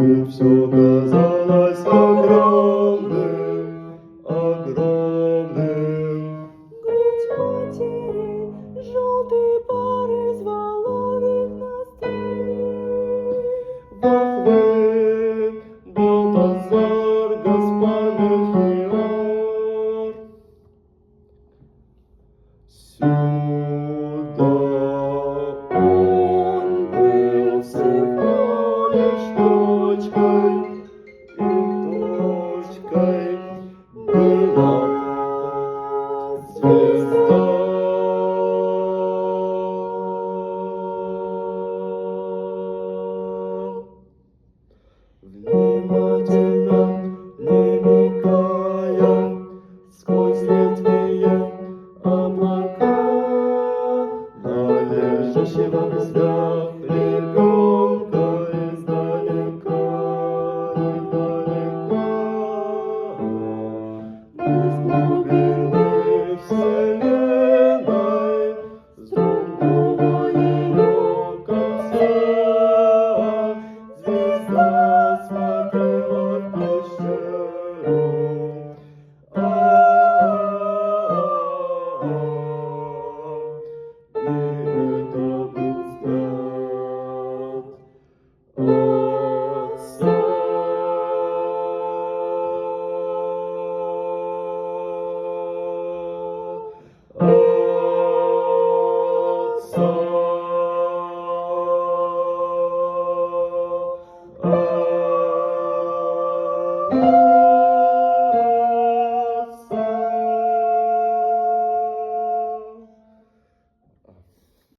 все казалось огромным, огромным. Грудь матери, желтые пары из воловьих ноздрей. Вахве, Балтазар, Гаспар, Мельхиор. Сюда он был всего лишь точкой, и точкой была звезда. Внимательно, не мигая, сквозь ветвие облака, на лежащего взгляд